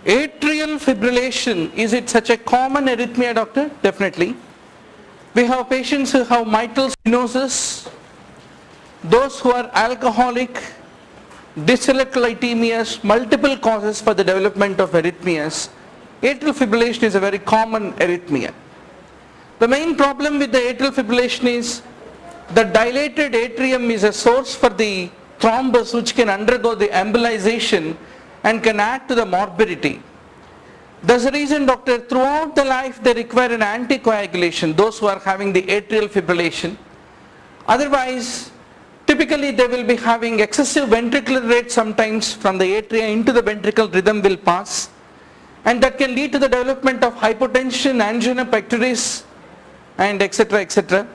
Atrial fibrillation, is it such a common arrhythmia, doctor? Definitely. We have patients who have mitral stenosis, those who are alcoholic, dyslipidemias, multiple causes for the development of arrhythmias. Atrial fibrillation is a very common arrhythmia. The main problem with the atrial fibrillation is the dilated atrium is a source for the thrombus which can undergo the embolization and can add to the morbidity. That's the reason, doctor, throughout the life they require an anticoagulation, those who are having the atrial fibrillation. Otherwise, typically they will be having excessive ventricular rate sometimes from the atria into the ventricle, rhythm will pass, and that can lead to the development of hypotension, angina pectoris, and etc. etc.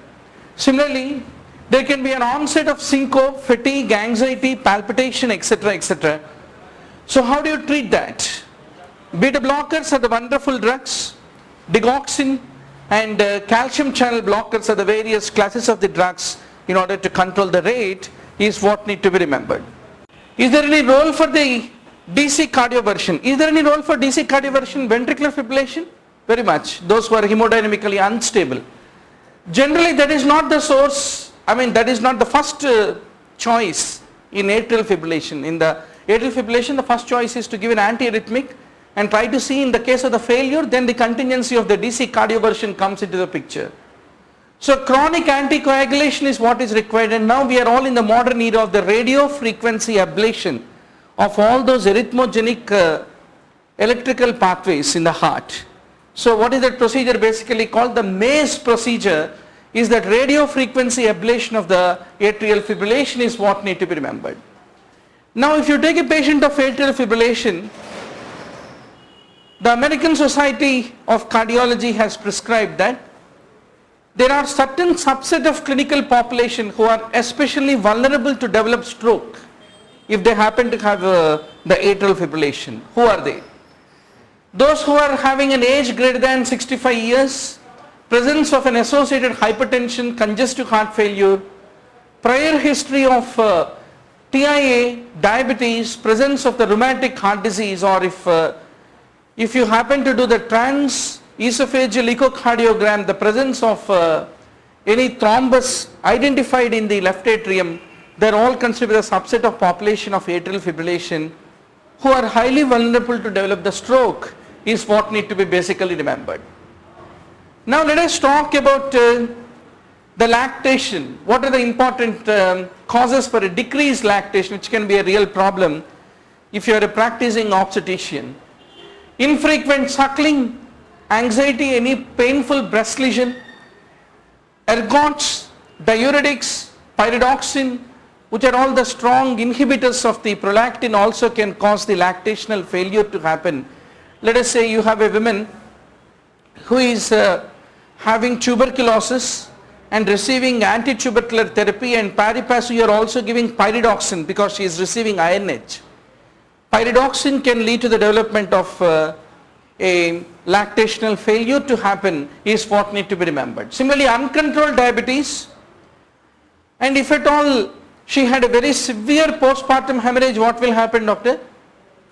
Similarly, there can be an onset of syncope, fatigue, anxiety, palpitation, etc. etc. So how do you treat that? Beta blockers are the wonderful drugs. Digoxin and calcium channel blockers are the various classes of the drugs in order to control the rate is what need to be remembered. Is there any role for the DC cardioversion? Is there any role for DC cardioversion, ventricular fibrillation? Very much. Those who are hemodynamically unstable. Generally that is not the source, that is not the first choice in atrial fibrillation. In the atrial fibrillation, the first choice is to give an antiarrhythmic and try to see in the case of the failure, then the contingency of the DC cardioversion comes into the picture. So chronic anticoagulation is what is required, and now we are all in the modern era of the radio frequency ablation of all those arrhythmogenic electrical pathways in the heart. So what is that procedure basically called? The MACE procedure is that radio frequency ablation of the atrial fibrillation is what need to be remembered. Now if you take a patient of atrial fibrillation, the American Society of Cardiology has prescribed that there are certain subset of clinical population who are especially vulnerable to develop stroke if they happen to have the atrial fibrillation. Who are they? Those who are having an age greater than 65 years, presence of an associated hypertension, congestive heart failure, prior history of TIA, diabetes, presence of the rheumatic heart disease, or if you happen to do the transesophageal echocardiogram, the presence of any thrombus identified in the left atrium, they are all considered a subset of population of atrial fibrillation who are highly vulnerable to develop the stroke is what need to be basically remembered. Now let us talk about the lactation. What are the important causes for a decreased lactation, which can be a real problem if you are a practicing obstetrician? Infrequent suckling, anxiety, any painful breast lesion, ergots, diuretics, pyridoxine, which are all the strong inhibitors of the prolactin, also can cause the lactational failure to happen. Let us say you have a woman who is having tuberculosis and receiving anti-tubercular therapy, and pari passu you are also giving pyridoxine because she is receiving INH. Pyridoxine can lead to the development of a lactational failure to happen is what need to be remembered. Similarly, uncontrolled diabetes, and if at all she had a very severe postpartum hemorrhage, what will happen, doctor?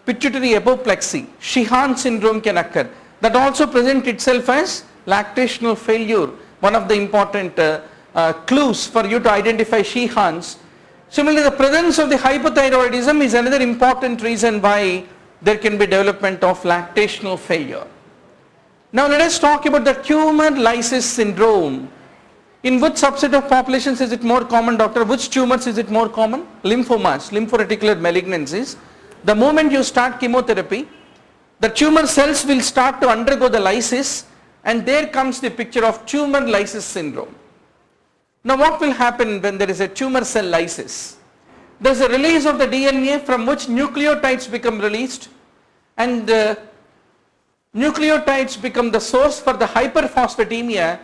Pituitary apoplexy, Sheehan syndrome can occur. That also presents itself as lactational failure, one of the important clues for you to identify Sheehan's. Similarly, the presence of the hypothyroidism is another important reason why there can be development of lactational failure. Now let us talk about the tumor lysis syndrome. In which subset of populations is it more common, doctor? Which tumors is it more common? Lymphomas, lymphoreticular malignancies. The moment you start chemotherapy, the tumor cells will start to undergo the lysis, and there comes the picture of tumor lysis syndrome. Now what will happen when there is a tumor cell lysis? There is a release of the DNA from which nucleotides become released, and nucleotides become the source for the hyperphosphatemia,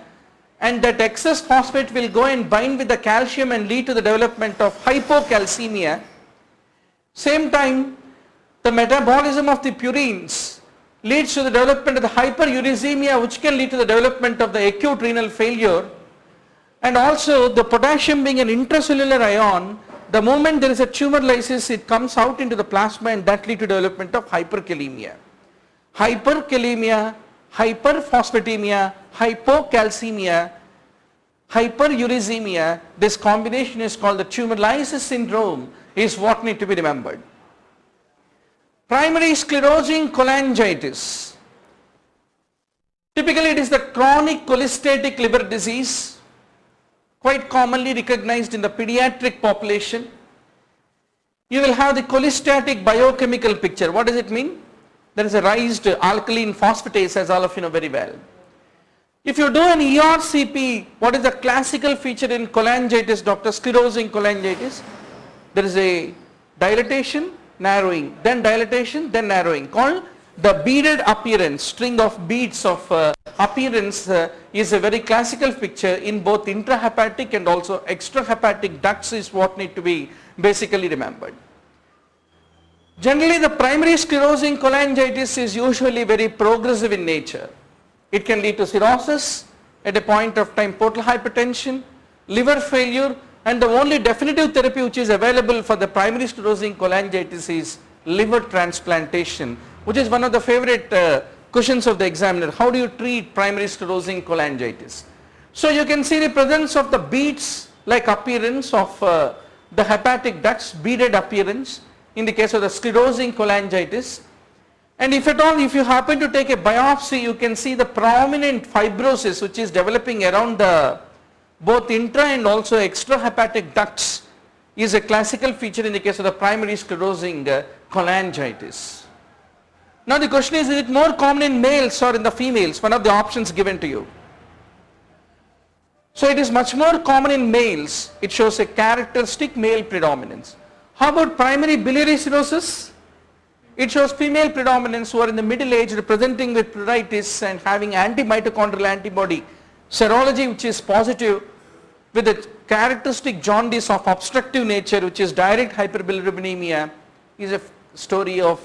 and that excess phosphate will go and bind with the calcium and lead to the development of hypocalcemia. Same time, the metabolism of the purines leads to the development of the hyperuricemia, which can lead to the development of the acute renal failure. And also the potassium being an intracellular ion, the moment there is a tumor lysis, it comes out into the plasma, and that leads to development of hyperkalemia. hyperkalemia, hyperphosphatemia, hypocalcemia, hyperuricemia. This combination is called the tumor lysis syndrome, is what need to be remembered. Primary sclerosing cholangitis. Typically it is the chronic cholestatic liver disease, quite commonly recognized in the pediatric population. You will have the cholestatic biochemical picture. What does it mean? There is a raised alkaline phosphatase, as all of you know very well. If you do an ERCP, what is the classical feature in cholangitis, Dr. Sclerosing cholangitis? There is a dilatation, narrowing, then dilatation, then narrowing, called the beaded appearance. String of beads of appearance is a very classical picture in both intrahepatic and also extrahepatic ducts, is what need to be basically remembered. Generally the primary sclerosing cholangitis is usually very progressive in nature. It can lead to cirrhosis, at a point of time portal hypertension, liver failure, and the only definitive therapy which is available for the primary sclerosing cholangitis is liver transplantation, which is one of the favorite questions of the examiner. How do you treat primary sclerosing cholangitis? So you can see the presence of the beads like appearance of the hepatic ducts, beaded appearance in the case of the sclerosing cholangitis. And if at all, if you happen to take a biopsy, you can see the prominent fibrosis which is developing around the both intra and also extrahepatic ducts, is a classical feature in the case of the primary sclerosing cholangitis. Now the question is it more common in males or in the females? One of the options given to you. So it is much more common in males. It shows a characteristic male predominance. How about primary biliary cirrhosis? It shows female predominance who are in the middle age, presenting with pruritus and having anti-mitochondrial antibody serology which is positive, with a characteristic jaundice of obstructive nature, which is direct hyperbilirubinemia, is a story of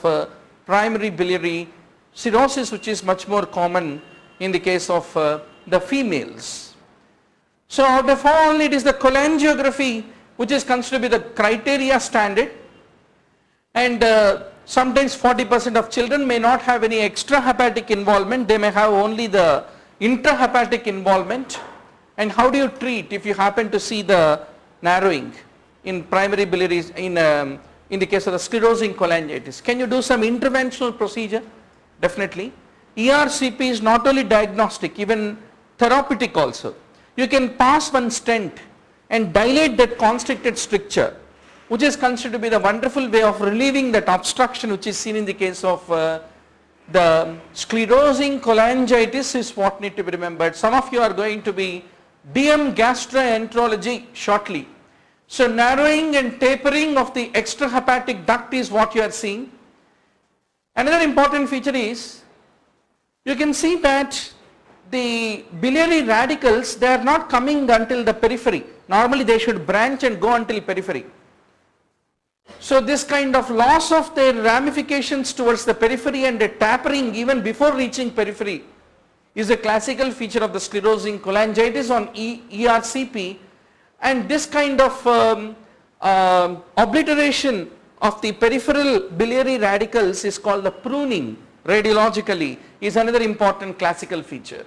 primary biliary cirrhosis, which is much more common in the case of the females. So out of all, it is the cholangiography which is considered to be the criteria standard, and sometimes 40% of children may not have any extrahepatic involvement, they may have only the intrahepatic involvement. And how do you treat if you happen to see the narrowing in primary biliary in the case of the sclerosing cholangitis? Can you do some interventional procedure? Definitely. ERCP is not only diagnostic, even therapeutic also. You can pass one stent and dilate that constricted stricture, which is considered to be the wonderful way of relieving that obstruction which is seen in the case of the sclerosing cholangitis, is what need to be remembered. Some of you are going to be DM gastroenterology shortly. So narrowing and tapering of the extrahepatic duct is what you are seeing. Another important feature is you can see that the biliary radicals, they are not coming until the periphery. Normally they should branch and go until periphery. So this kind of loss of their ramifications towards the periphery and a tapering even before reaching periphery is a classical feature of the sclerosing cholangitis on ERCP, and this kind of obliteration of the peripheral biliary radicals is called the pruning radiologically, is another important classical feature.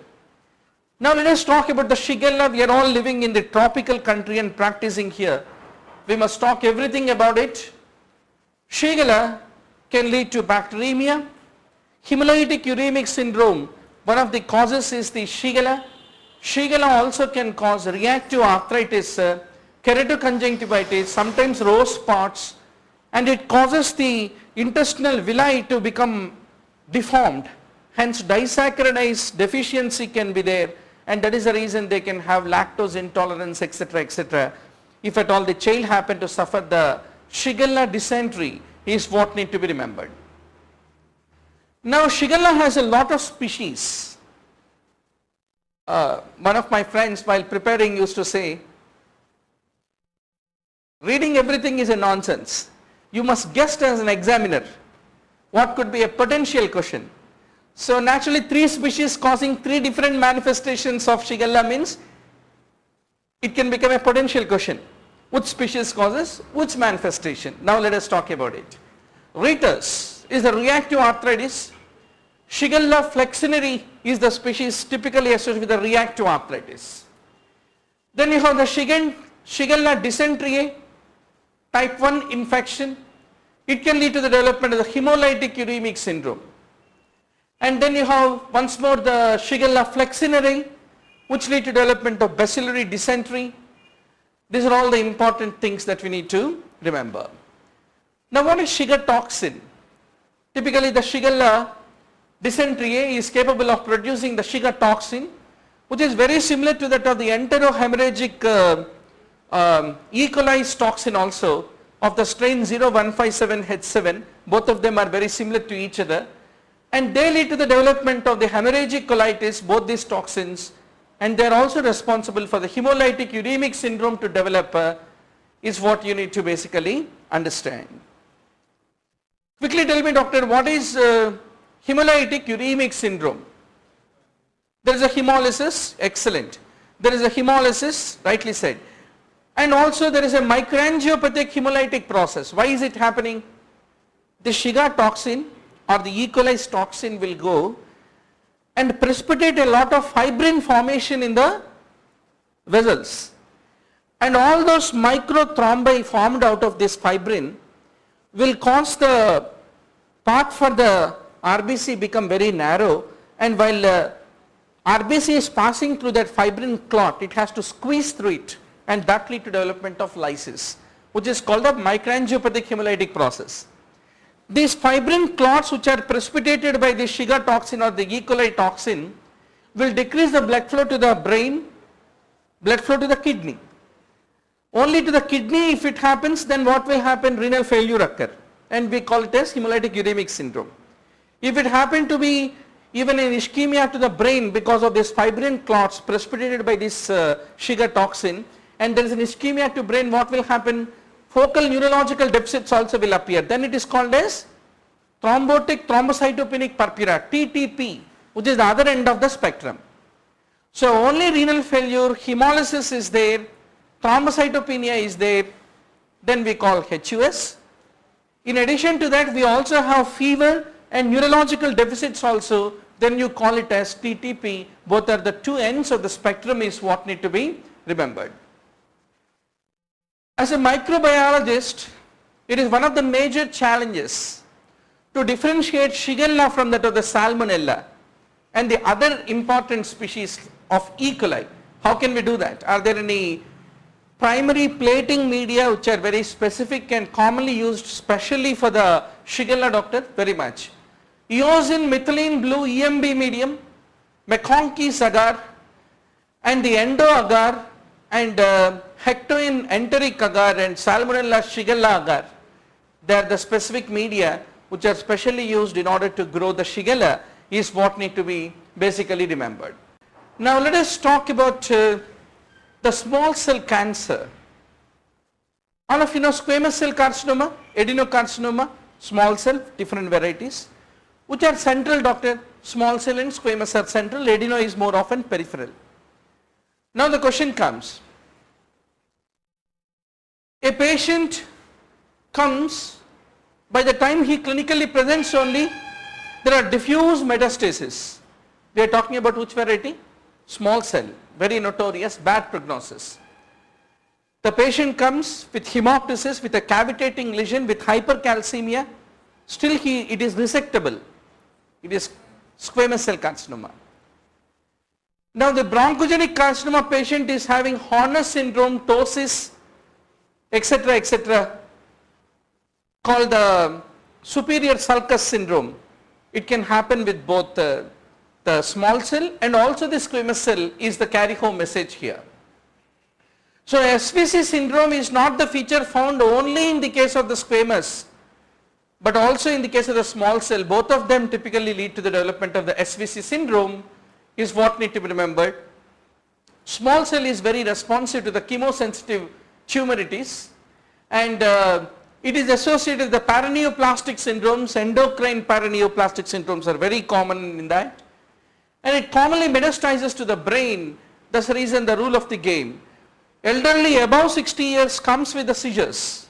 Now let us talk about the Shigella. We are all living in the tropical country and practicing here. We must talk everything about it. Shigella can lead to bacteremia, hemolytic uremic syndrome. One of the causes is the Shigella. Shigella also can cause reactive arthritis, keratoconjunctivitis, sometimes rose spots, and it causes the intestinal villi to become deformed. Hence disaccharidase deficiency can be there, and that is the reason they can have lactose intolerance, etc., etc. If at all the child happen to suffer the Shigella dysentery, is what need to be remembered. Now Shigella has a lot of species. One of my friends while preparing used to say, reading everything is a nonsense. You must guess as an examiner what could be a potential question. So naturally 3 species causing 3 different manifestations of Shigella means it can become a potential question. Which species causes which manifestation? Now let us talk about it. Ritus is a reactive arthritis. Shigella flexneri is the species typically associated with the reactive arthritis. Then you have the Shigella dysenteriae, type 1 infection. It can lead to the development of the hemolytic uremic syndrome. And then you have once more the Shigella flexneri, which lead to development of bacillary dysentery. These are all the important things that we need to remember. Now what is Shiga toxin? Typically the Shigella dysenteriae is capable of producing the Shiga toxin, which is very similar to that of the enterohemorrhagic E. coli toxin also of the strain 0157H7. Both of them are very similar to each other, and they lead to the development of the hemorrhagic colitis, both these toxins, and they are also responsible for the hemolytic uremic syndrome to develop, is what you need to basically understand. Quickly tell me, doctor, what is hemolytic uremic syndrome? There is a hemolysis, excellent. There is a hemolysis, rightly said. And also there is a microangiopathic hemolytic process. Why is it happening? The Shiga toxin or the E. coli toxin will go and precipitate a lot of fibrin formation in the vessels. And all those microthrombi formed out of this fibrin will cause the path for the RBC become very narrow, and while RBC is passing through that fibrin clot, it has to squeeze through it, and that lead to development of lysis, which is called the microangiopathic hemolytic process. These fibrin clots which are precipitated by the Shiga toxin or the E. coli toxin will decrease the blood flow to the brain, blood flow to the kidney. Only to the kidney if it happens, then what will happen? Renal failure occur, and we call it as hemolytic uremic syndrome. If it happen to be even an ischemia to the brain because of this fibrin clots precipitated by this Shiga toxin, and there is an ischemia to brain, what will happen? Focal neurological deficits also will appear. Then it is called as thrombotic thrombocytopenic purpura, TTP, which is the other end of the spectrum. So only renal failure, hemolysis is there, thrombocytopenia is there, then we call HUS. In addition to that, we also have fever and neurological deficits also, then you call it as TTP. Both are the two ends of the spectrum is what need to be remembered. As a microbiologist, it is one of the major challenges to differentiate Shigella from that of the Salmonella and the other important species of E. coli. How can we do that? Are there any primary plating media which are very specific and commonly used specially for the Shigella, doctor? Very much. Eosin methylene blue EMB medium, McConkey's agar, and the endo agar, and Hectoin enteric agar and Salmonella Shigella agar. They are the specific media which are specially used in order to grow the Shigella, is what need to be basically remembered. Now let us talk about the small cell cancer. All of you know squamous cell carcinoma, adenocarcinoma, small cell, different varieties. Which are central, doctor? Small cell and squamous are central, adeno is more often peripheral. Now the question comes, a patient comes, by the time he clinically presents only, there are diffuse metastasis. We are talking about which variety? Small cell, very notorious, bad prognosis. The patient comes with hemoptysis, with a cavitating lesion, with hypercalcemia, still it is resectable. It is squamous cell carcinoma. Now the bronchogenic carcinoma patient is having Horner syndrome, ptosis, etc., called the superior sulcus syndrome. It can happen with both the small cell and also the squamous cell is the carry home message here. So SVC syndrome is not the feature found only in the case of the squamous, but also in the case of the small cell. Both of them typically lead to the development of the SVC syndrome, is what need to be remembered. Small cell is very responsive to the chemosensitive tumorities, and it is associated with the paraneoplastic syndromes. Endocrine paraneoplastic syndromes are very common in that, and it commonly metastasizes to the brain. That's the reason the rule of the game. Elderly above 60 years comes with the seizures.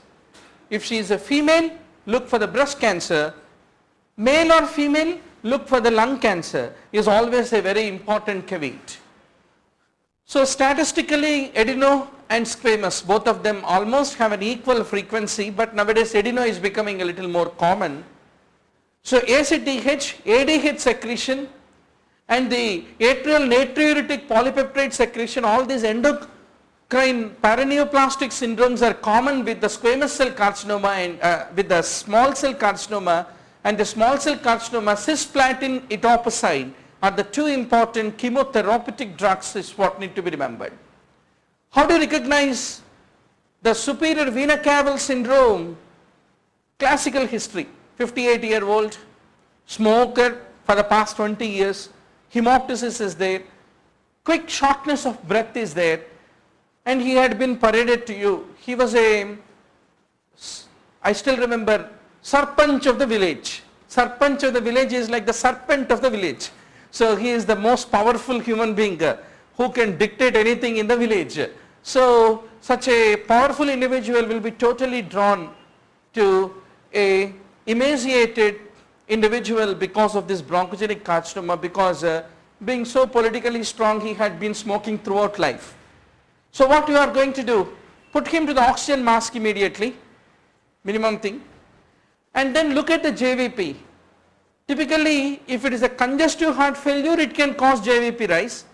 If she is a female, look for the breast cancer. Male or female, look for the lung cancer is always a very important caveat. So statistically, adeno and squamous, both of them almost have an equal frequency, but nowadays adeno is becoming a little more common. So ACTH, ADH secretion and the atrial natriuretic polypeptide secretion, all these endocrine paraneoplastic syndromes are common with the squamous cell carcinoma and with the small cell carcinoma, and the small cell carcinoma cisplatin etoposide are the two important chemotherapeutic drugs is what need to be remembered. How do you recognize the superior vena cava syndrome? Classical history, 58-year-old, smoker for the past 20 years, hemoptysis is there, quick shortness of breath is there, and he had been paraded to you. He was I still remember, Sarpanch of the village. Sarpanch of the village is like the serpent of the village. So he is the most powerful human being who can dictate anything in the village. So such a powerful individual will be totally drawn to a emaciated individual because of this bronchogenic carcinoma, because being so politically strong, he had been smoking throughout life. So what you are going to do? Put him to the oxygen mask immediately, minimum thing, and then look at the JVP. Typically, if it is a congestive heart failure, it can cause JVP rise.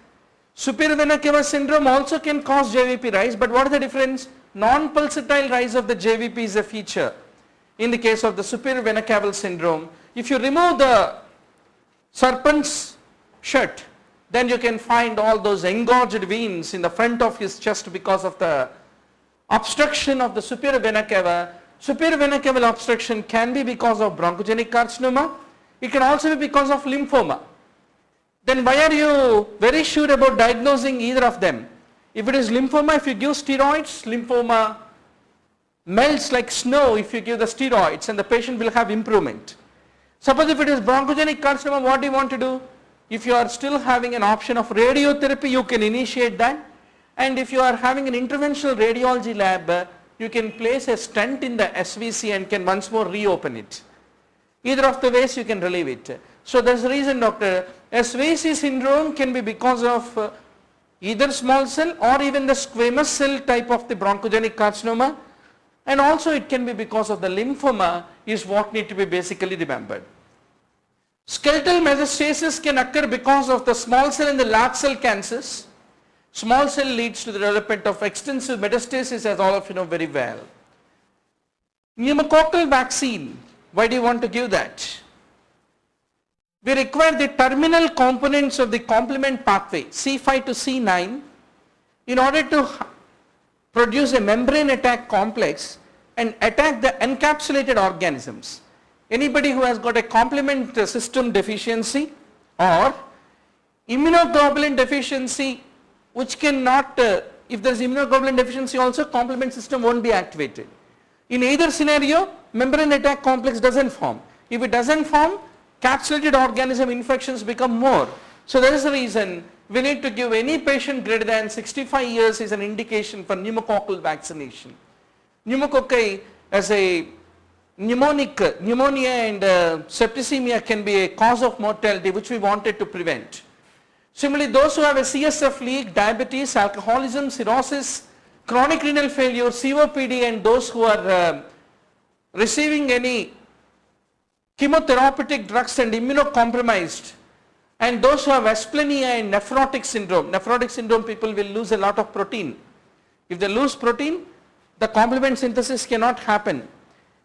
Superior vena cava syndrome also can cause JVP rise, but what is the difference? Non-pulsatile rise of the JVP is a feature. In the case of the superior vena cava syndrome, if you remove the serpent's shirt, then you can find all those engorged veins in the front of his chest because of the obstruction of the superior vena cava. Superior vena cava obstruction can be because of bronchogenic carcinoma. It can also be because of lymphoma. Then why are you very sure about diagnosing either of them? If it is lymphoma, if you give steroids, lymphoma melts like snow if you give the steroids, and the patient will have improvement. Suppose if it is bronchogenic carcinoma, what do you want to do? If you are still having an option of radiotherapy, you can initiate that. And if you are having an interventional radiology lab, you can place a stent in the SVC and can once more reopen it. Either of the ways you can relieve it. So that's the reason, doctor, SVC syndrome can be because of either small cell or even the squamous cell type of the bronchogenic carcinoma, and also it can be because of the lymphoma is what need to be basically remembered. Skeletal metastasis can occur because of the small cell and the large cell cancers. Small cell leads to the development of extensive metastasis, as all of you know very well. Pneumococcal vaccine, why do you want to give that? We require the terminal components of the complement pathway, C5 to C9, in order to produce a membrane attack complex and attack the encapsulated organisms. Anybody who has got a complement system deficiency or immunoglobulin deficiency, which cannot, if there is immunoglobulin deficiency also, complement system won't be activated. In either scenario, membrane attack complex doesn't form. If it doesn't form, capsulated organism infections become more. So that is the reason we need to give any patient greater than 65 years is an indication for pneumococcal vaccination. Pneumococci as a pneumonia and septicemia can be a cause of mortality which we wanted to prevent. Similarly, those who have a CSF leak, diabetes, alcoholism, cirrhosis, chronic renal failure, COPD, and those who are receiving any chemotherapeutic drugs and immunocompromised, and those who have asplenia and nephrotic syndrome people will lose a lot of protein. If they lose protein, the complement synthesis cannot happen,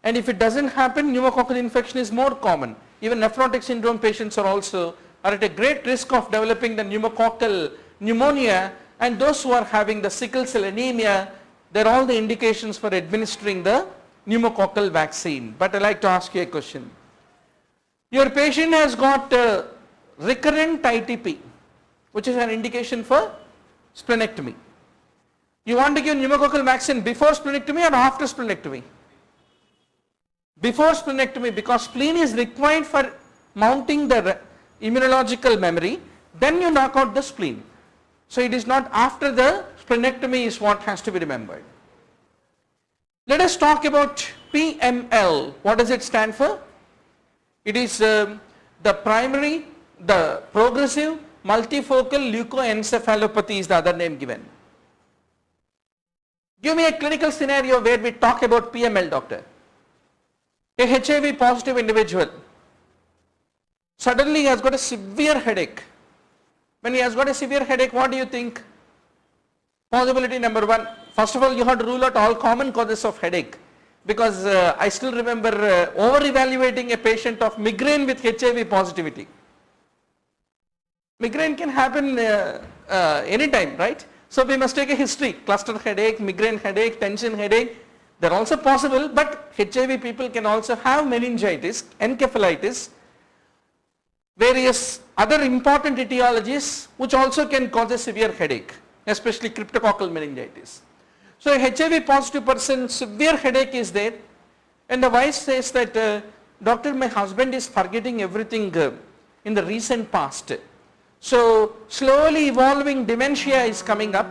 and if it doesn't happen, pneumococcal infection is more common. Even nephrotic syndrome patients are at a great risk of developing the pneumococcal pneumonia, and those who are having the sickle cell anemia, they are all the indications for administering the pneumococcal vaccine. But I like to ask you a question. Your patient has got recurrent ITP, which is an indication for splenectomy. You want to give pneumococcal vaccine before splenectomy or after splenectomy? Before splenectomy, because spleen is required for mounting the immunological memory, then you knock out the spleen. So it is not after the splenectomy is what has to be remembered. Let us talk about PML. What does it stand for? It is the progressive multifocal leukoencephalopathy is the other name given. Give me a clinical scenario where we talk about PML, doctor. A HIV positive individual suddenly has got a severe headache. When he has got a severe headache, what do you think? Possibility number one, first of all, you have to rule out all common causes of headache, because I still remember over evaluating a patient of migraine with HIV positivity. Migraine can happen anytime, right? So we must take a history, cluster headache, migraine headache, tension headache. They are also possible, but HIV people can also have meningitis, encephalitis, various other important etiologies which also can cause a severe headache, especially cryptococcal meningitis. So a HIV positive person, severe headache is there, and the wife says that, doctor, my husband is forgetting everything in the recent past. So slowly evolving dementia is coming up.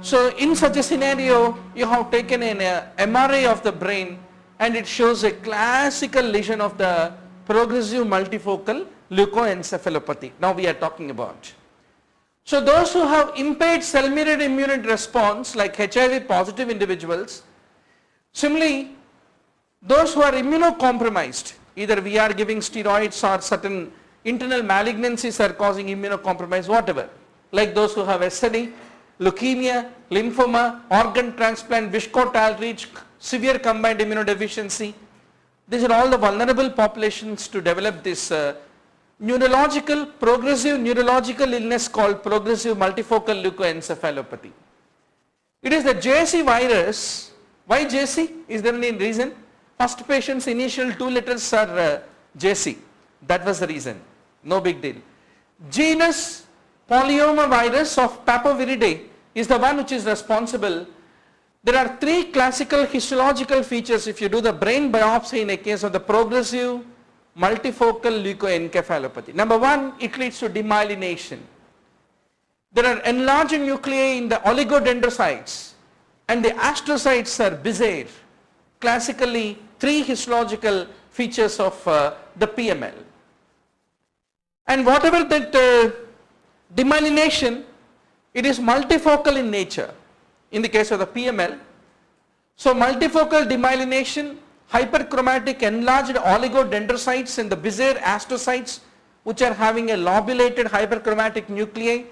So in such a scenario, you have taken an MRI of the brain and it shows a classical lesion of the progressive multifocal leukoencephalopathy. Now we are talking about. So those who have impaired cell-mediated immune response, like HIV positive individuals, similarly those who are immunocompromised, either we are giving steroids or certain internal malignancies are causing immunocompromise, whatever, like those who have SLE, leukemia, lymphoma, organ transplant, Wiskott Aldrich, severe combined immunodeficiency. These are all the vulnerable populations to develop this progressive neurological illness called progressive multifocal leukoencephalopathy. It is the JC virus. Why JC? Is there any reason? First patient's initial 2 letters are JC. That was the reason. No big deal. Genus polyoma virus of Papoviridae is the one which is responsible. There are 3 classical histological features if you do the brain biopsy in a case of the progressive multifocal leukoencephalopathy. Number 1, it leads to demyelination. There are enlarged nuclei in the oligodendrocytes and the astrocytes are bizarre. Classically 3 histological features of the PML. And whatever that demyelination, it is multifocal in nature in the case of the PML. So multifocal demyelination, hyperchromatic enlarged oligodendrocytes and the bizarre astrocytes which are having a lobulated hyperchromatic nuclei,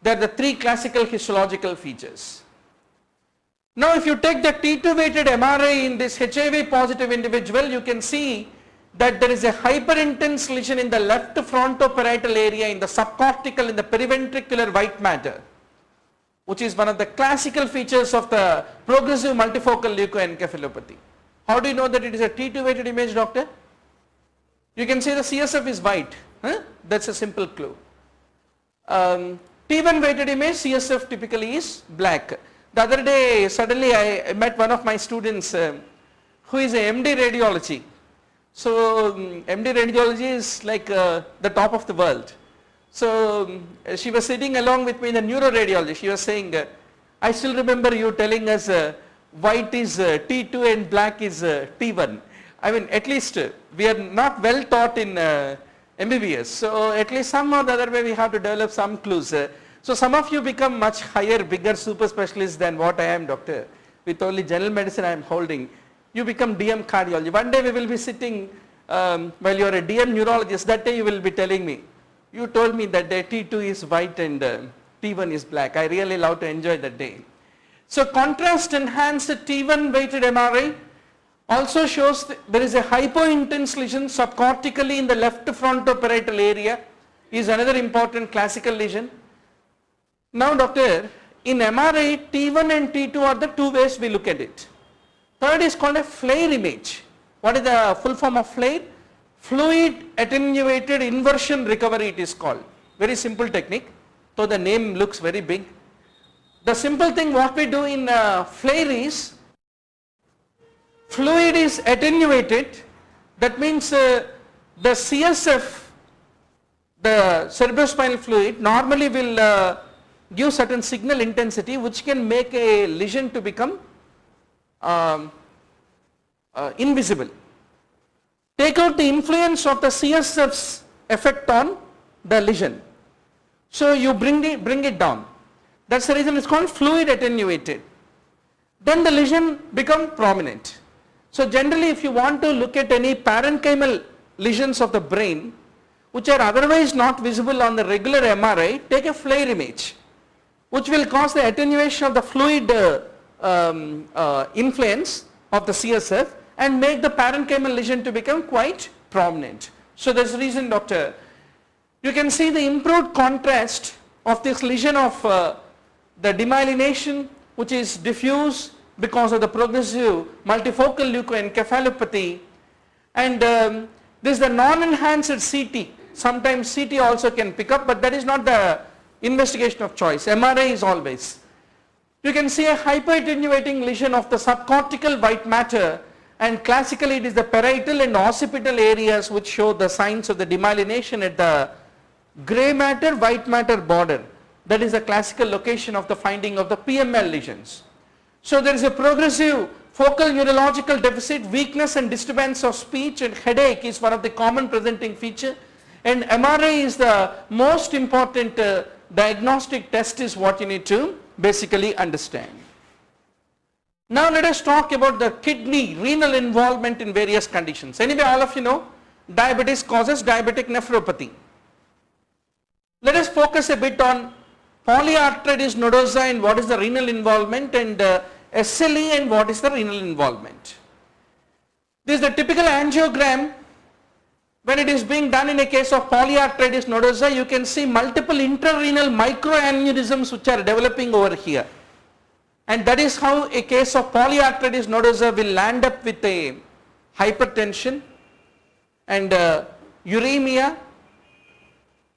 they are the 3 classical histological features. Now if you take the T2 weighted MRI in this HIV positive individual, you can see that there is a hyperintense lesion in the left frontoparietal area, in the subcortical, in the periventricular white matter, which is one of the classical features of the progressive multifocal leukoencephalopathy. How do you know that it is a T2 weighted image, doctor? You can see the CSF is white. That's a simple clue. T1 weighted image, CSF typically is black. The other day, suddenly I met one of my students who is a MD radiology. So MD radiology is like the top of the world. So she was sitting along with me in the neuroradiology. She was saying, I still remember you telling us white is T2 and black is T1. I mean, at least we are not well taught in MBBS. So at least somehow or the other way we have to develop some clues. So some of you become much higher, bigger super specialists than what I am, doctor. With only general medicine I am holding. You become DM cardiology. One day we will be sitting, while you are a DM neurologist, that day you will be telling me, you told me that day T2 is white and T1 is black. I really love to enjoy that day. So contrast enhanced T1 weighted MRI also shows there is a hypointense lesion subcortically in the left frontoparietal area, is another important classical lesion. Now doctor, in MRI T1 and T2 are the 2 ways we look at it. Third is called a FLAIR image. What is the full form of FLAIR? Fluid attenuated inversion recovery it is called. Very simple technique, so the name looks very big. The simple thing what we do in FLAIR is, fluid is attenuated, that means the CSF, the cerebrospinal fluid normally will give certain signal intensity which can make a lesion to become invisible. take out the influence of the CSF's effect on the lesion. So you bring it down. That's the reason it's called fluid attenuated. Then the lesion become prominent. So generally if you want to look at any parenchymal lesions of the brain which are otherwise not visible on the regular MRI, take a FLAIR image which will cause the attenuation of the fluid influence of the CSF and make the parenchymal lesion to become quite prominent. So that's the reason, doctor, you can see the improved contrast of this lesion of the demyelination which is diffuse because of the progressive multifocal leukoencephalopathy, and this is the non-enhanced CT. Sometimes CT also can pick up, but that is not the investigation of choice. MRI is always. You can see a hyperattenuating lesion of the subcortical white matter, and classically it is the parietal and occipital areas which show the signs of the demyelination at the grey matter white matter border. That is the classical location of the finding of the PML lesions. So there is a progressive focal neurological deficit, weakness and disturbance of speech, and headache is one of the common presenting feature, and MRI is the most important diagnostic test is what you need to basically understand. Now let us talk about the kidney renal involvement in various conditions. Anyway, all of you know diabetes causes diabetic nephropathy. Let us focus a bit on polyarteritis nodosa and what is the renal involvement, and SLE and what is the renal involvement. This is the typical angiogram. When it is being done in a case of polyarteritis nodosa, you can see multiple intrarenal microaneurysms which are developing over here, and that is how a case of polyarteritis nodosa will land up with a hypertension and uremia.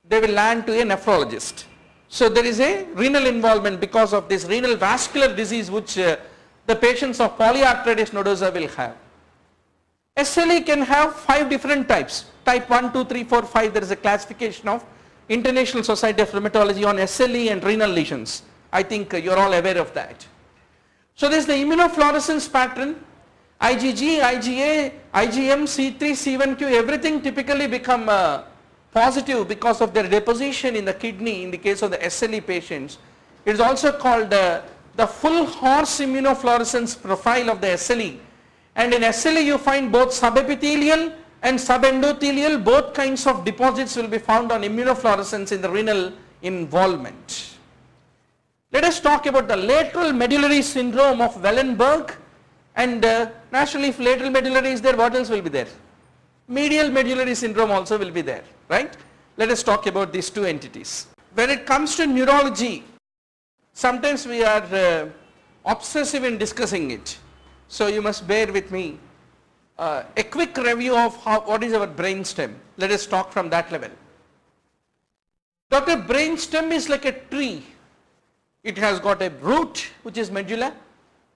They will land to a nephrologist. So there is a renal involvement because of this renal vascular disease which the patients of polyarteritis nodosa will have. SLE can have 5 different types. Type 1, 2, 3, 4, 5, there is a classification of International Society of Rheumatology on SLE and renal lesions. I think you are all aware of that. So this is the immunofluorescence pattern. IgG, IgA, IgM, C3, C1q, everything typically become positive because of their deposition in the kidney in the case of the SLE patients. It is also called the full horse immunofluorescence profile of the SLE, and in SLE you find both subepithelial and subendothelial, both kinds of deposits will be found on immunofluorescence in the renal involvement. Let us talk about the lateral medullary syndrome of Wellenberg, and naturally if lateral medullary is there, what else will be there? Medial medullary syndrome also will be there, right? Let us talk about these two entities. When it comes to neurology, sometimes we are obsessive in discussing it. So you must bear with me. A quick review of what is our brainstem. Let us talk from that level. Doctor, brainstem is like a tree. It has got a root which is medulla,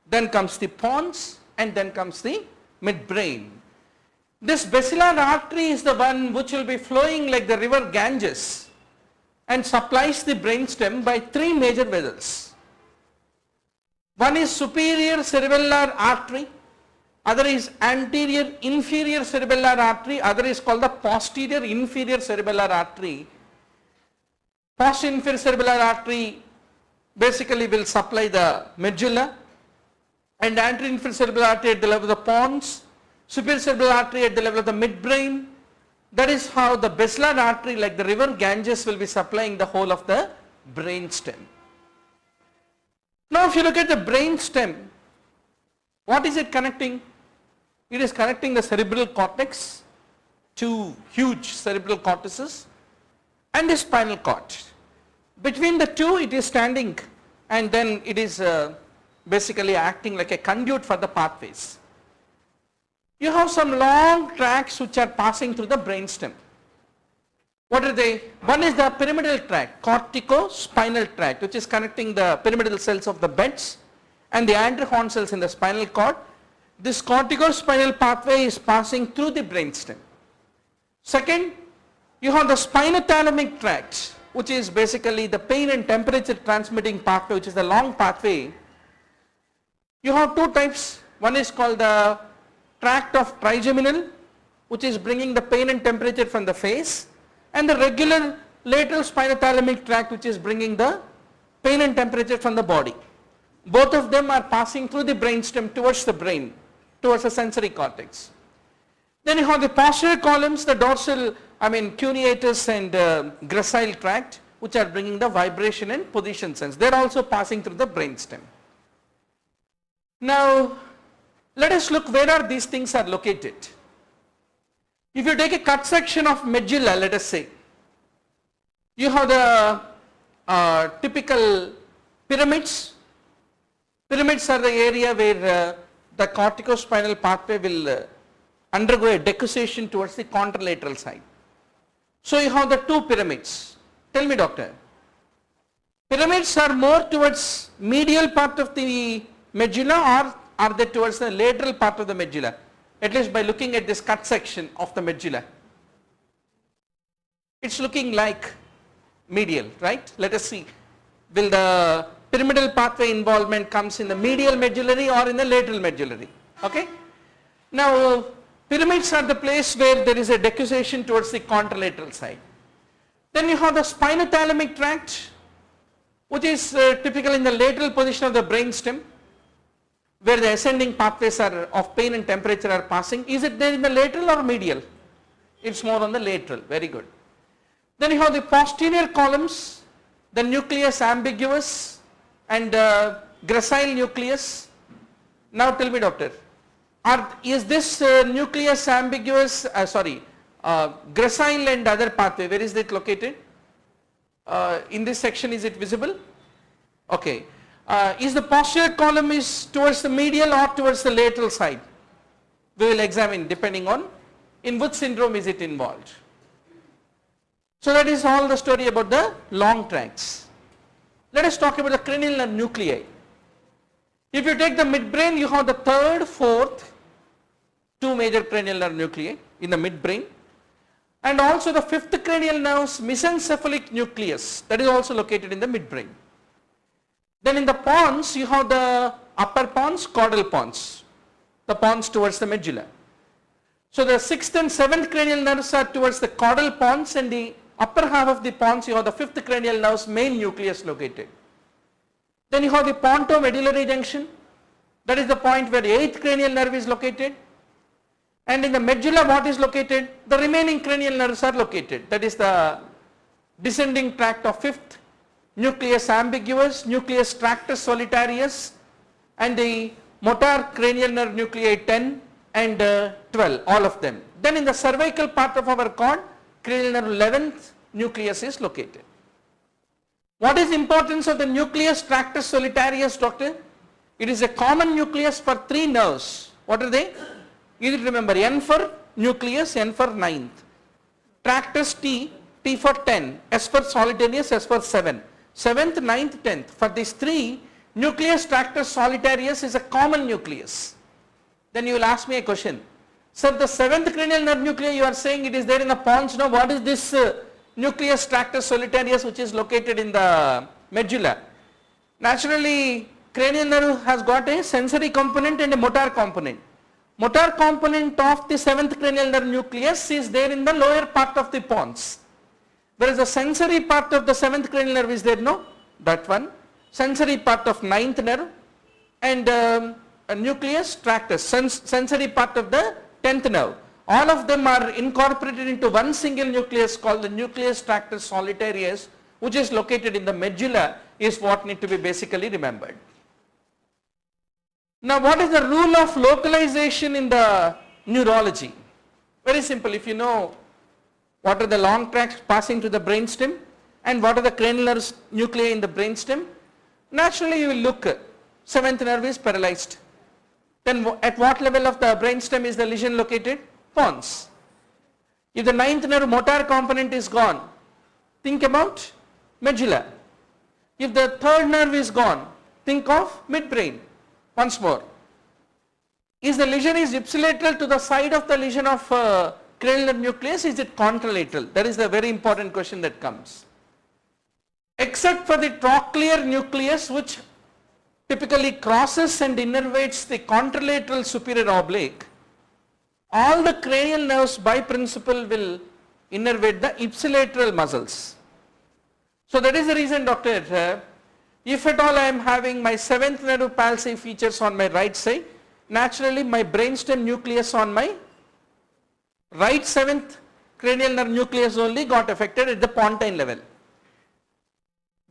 then comes the pons, and then comes the midbrain. This basilar artery is the one which will be flowing like the river Ganges and supplies the brainstem by 3 major vessels. One is superior cerebellar artery, other is anterior inferior cerebellar artery, other is called the posterior inferior cerebellar artery. Posterior inferior cerebellar artery basically will supply the medulla, and anterior inferior cerebellar artery at the level of the pons, superior cerebellar artery at the level of the midbrain. That is how the basilar artery like the river Ganges will be supplying the whole of the brainstem. Now if you look at the brainstem, what is it connecting? It is connecting the cerebral cortex, 2 huge cerebral cortices, and the spinal cord. Between the two it is standing, and then it is basically acting like a conduit for the pathways. You have some long tracts which are passing through the brainstem. What are they? One is the pyramidal tract, cortico-spinal tract, which is connecting the pyramidal cells of the beds and the anterhorn cells in the spinal cord. This cortico-spinal pathway is passing through the brainstem. Second, you have the spinothalamic tract, which is basically the pain and temperature transmitting pathway, which is the long pathway. You have 2 types. One is called the tract of trigeminal, which is bringing the pain and temperature from the face, and the regular lateral spinothalamic tract, which is bringing the pain and temperature from the body. Both of them are passing through the brainstem towards the brain, towards the sensory cortex. Then you have the posterior columns, the dorsal, cuneatus and gracile tract, which are bringing the vibration and position sense. They are also passing through the brainstem. Now, let us look where are these things are located. If you take a cut section of medulla, let us say, you have the typical pyramids. Pyramids are the area where the corticospinal pathway will undergo a decussation towards the contralateral side. So you have the two pyramids. Tell me, doctor, pyramids are more towards medial part of the medulla, or are they towards the lateral part of the medulla? At least by looking at this cut section of the medulla. It's looking like medial, right? Let us see. Will the pyramidal pathway involvement comes in the medial medullary or in the lateral medullary? Okay. Now, pyramids are the place where there is a decussation towards the contralateral side. Then you have the spinothalamic tract, which is typical in the lateral position of the brainstem, where the ascending pathways are of pain and temperature are passing. Is it there in the lateral or medial? It's more on the lateral. Very good. Then you have the posterior columns, the nucleus ambiguous and gracile nucleus. Now tell me, doctor, is this nucleus ambiguous, gracile and other pathway, where is it located? In this section, is it visible? Okay. Is the posterior column is towards the medial or towards the lateral side? We will examine depending on in which syndrome is it involved. So that is all the story about the long tracts. Let us talk about the cranial nerve nuclei. If you take the midbrain, you have the third, fourth, two major cranial nerve nuclei in the midbrain, and also the fifth cranial nerve's mesencephalic nucleus, that is also located in the midbrain. Then in the pons, you have the upper pons, caudal pons, the pons towards the medulla. So the sixth and seventh cranial nerves are towards the caudal pons, and the upper half of the pons you have the fifth cranial nerve's main nucleus located. Then you have the pontomedullary junction, that is the point where the eighth cranial nerve is located, and in the medulla what is located? The remaining cranial nerves are located, that is the descending tract of fifth, nucleus ambiguous, nucleus tractus solitarius, and the motor cranial nerve nuclei 10 and 12, all of them. Then in the cervical part of our cord, cranial nerve 11th nucleus is located. What is the importance of the nucleus tractus solitarius, doctor? It is a common nucleus for three nerves. What are they? You need to remember, N for nucleus, N for ninth. Tractus T, T for 10, S for solitarius, S for 7. 7th, 9th, 10th. For these three, nucleus tractus solitarius is a common nucleus. Then you will ask me a question. Sir, the 7th cranial nerve nuclei, you are saying it is there in the pons. Now, what is this nucleus tractus solitarius which is located in the medulla? Naturally, cranial nerve has got a sensory component and a motor component. Motor component of the 7th cranial nerve nucleus is there in the lower part of the pons. Whereas the sensory part of the 7th cranial nerve is there, no? That one. Sensory part of 9th nerve and a nucleus tractus, sensory part of the 10th nerve. All of them are incorporated into one single nucleus called the nucleus tractus solitarius, which is located in the medulla, is what need to be basically remembered. Now, what is the rule of localization in the neurology? Very simple. If you know what are the long tracts passing to the brainstem and what are the cranial nerve nuclei in the brainstem, naturally you will look, 7th nerve is paralyzed. Then at what level of the brainstem is the lesion located? Pons. If the 9th nerve motor component is gone, think about medulla. If the 3rd nerve is gone, think of midbrain. Once more. Is the lesion is ipsilateral to the side of the lesion of cranial nerve nucleus? Is it contralateral? That is the very important question that comes. Except for the trochlear nucleus, which typically crosses and innervates the contralateral superior oblique, all the cranial nerves by principle will innervate the ipsilateral muscles. So that is the reason, doctor, if at all I am having my 7th nerve palsy features on my right side, naturally my brainstem nucleus on my right 7th cranial nerve nucleus only got affected at the pontine level.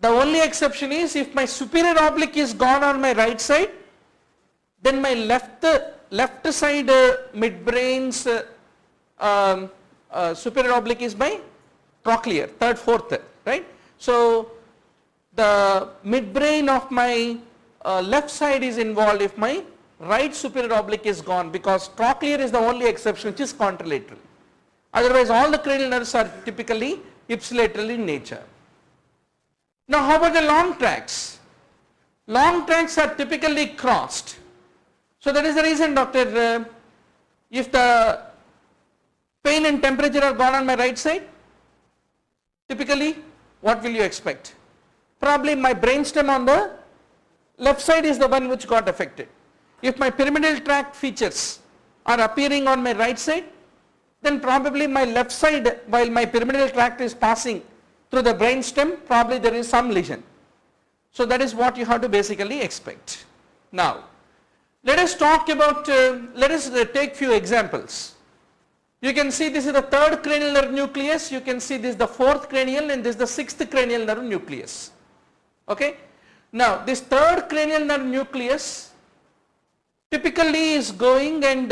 The only exception is if my superior oblique is gone on my right side, then my left side midbrain's superior oblique is my trochlear, 3rd, 4th, right? So the midbrain of my left side is involved if my right superior oblique is gone, because trochlear is the only exception which is contralateral. Otherwise all the cranial nerves are typically ipsilateral in nature. Now how about the long tracts? Long tracts are typically crossed. So that is the reason, doctor, if the pain and temperature are gone on my right side, typically what will you expect? Probably my brainstem on the left side is the one which got affected. If my pyramidal tract features are appearing on my right side, then probably my left side, while my pyramidal tract is passing through the brainstem, probably there is some lesion. So that is what you have to basically expect. Now let us talk about, let us take few examples. You can see this is the 3rd cranial nerve nucleus, you can see this is the 4th cranial, and this is the 6th cranial nerve nucleus. Okay. Now this 3rd cranial nerve nucleus typically is going and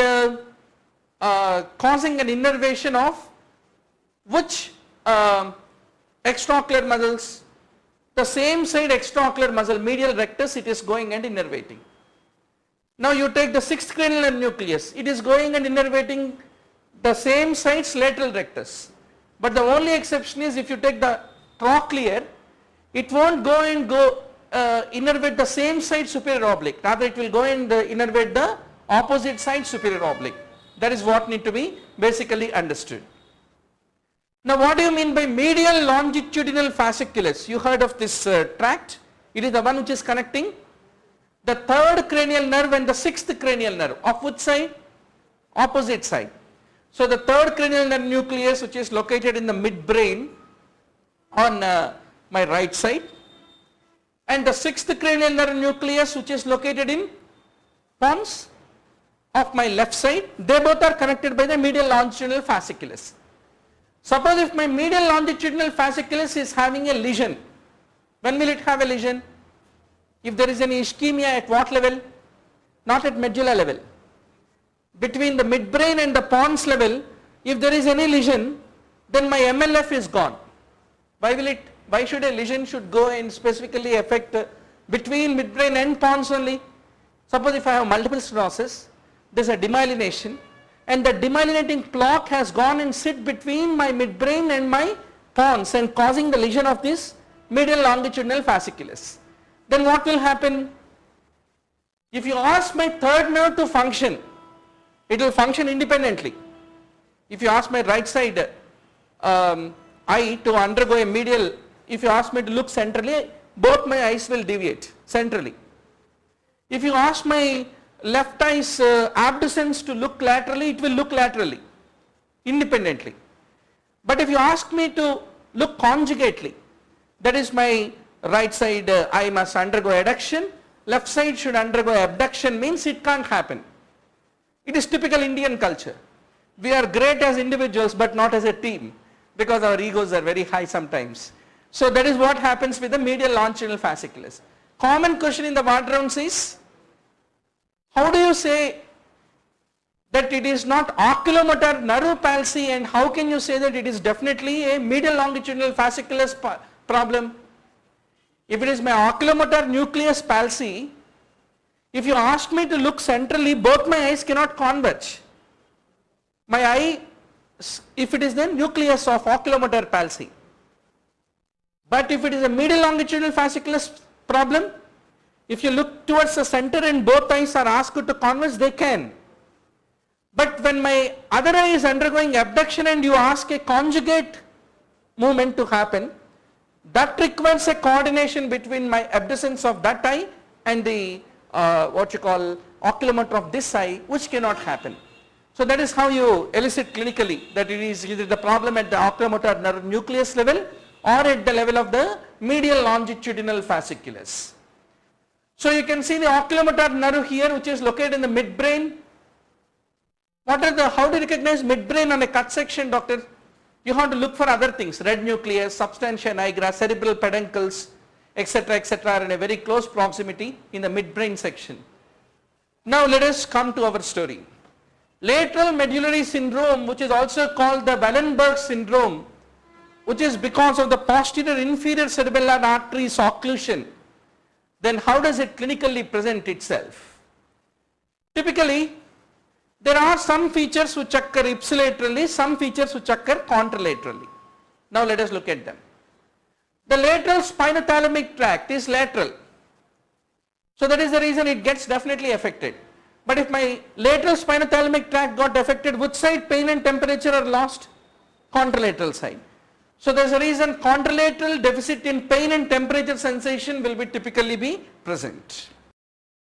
causing an innervation of which extraocular muscles? The same side extraocular muscle, medial rectus, it is going and innervating. Now you take the 6th cranial nerve nucleus, it is going and innervating the same sides lateral rectus. But the only exception is if you take the trochlear, it won't go and innervate the same side superior oblique, rather it will go and innervate the opposite side superior oblique. That is what need to be basically understood. Now what do you mean by medial longitudinal fasciculus? You heard of this tract. It is the one which is connecting the 3rd cranial nerve and the 6th cranial nerve. Of which side? Opposite side. So the 3rd cranial nerve nucleus, which is located in the midbrain on my right side, and the 6th cranial nerve nucleus, which is located in pons of my left side, they both are connected by the medial longitudinal fasciculus. Suppose if my medial longitudinal fasciculus is having a lesion, when will it have a lesion? If there is any ischemia, at what level? Not at medulla level. Between the midbrain and the pons level, if there is any lesion, then my MLF is gone. Why should a lesion should go and specifically affect between midbrain and pons only? Suppose if I have multiple sclerosis, there is a demyelination, and the demyelinating plaque has gone and sit between my midbrain and my pons and causing the lesion of this medial longitudinal fasciculus. Then what will happen? If you ask my 3rd nerve to function, it will function independently. If you ask my right side eye to undergo a medial, if you ask me to look centrally, both my eyes will deviate centrally. If you ask my left eye's abducens to look laterally, it will look laterally, independently. But if you ask me to look conjugately, that is my right side eye must undergo adduction, left side should undergo abduction, means it can't happen. It is typical Indian culture. We are great as individuals but not as a team, because our egos are very high sometimes. So that is what happens with the medial longitudinal fasciculus. Common question in the ward rounds is, how do you say that it is not oculomotor nerve palsy, and how can you say that it is definitely a medial longitudinal fasciculus problem? If it is my oculomotor nucleus palsy, if you ask me to look centrally, both my eyes cannot converge. My eye, if it is the nucleus of oculomotor palsy. But if it is a medial longitudinal fasciculus problem, if you look towards the center and both eyes are asked to converge, they can. But when my other eye is undergoing abduction and you ask a conjugate movement to happen, that requires a coordination between my abducens of that eye and the what you call oculomotor of this eye, which cannot happen. So that is how you elicit clinically that it is either the problem at the oculomotor nerve nucleus level or at the level of the medial longitudinal fasciculus. So you can see the oculomotor nerve here, which is located in the midbrain. How do you recognize midbrain on a cut section, doctor? You have to look for other things, red nucleus, substantia nigra, cerebral peduncles, etc., are in a very close proximity in the midbrain section. Now let us come to our story. Lateral medullary syndrome, which is also called the Wallenberg syndrome, which is because of the posterior inferior cerebellar arteries occlusion, then how does it clinically present itself? Typically, there are some features which occur ipsilaterally, some features which occur contralaterally. Now let us look at them. The lateral spinothalamic tract is lateral. So that is the reason it gets definitely affected. But if my lateral spinothalamic tract got affected, which side pain and temperature are lost? Contralateral side. So there is a reason contralateral deficit in pain and temperature sensation will be typically be present.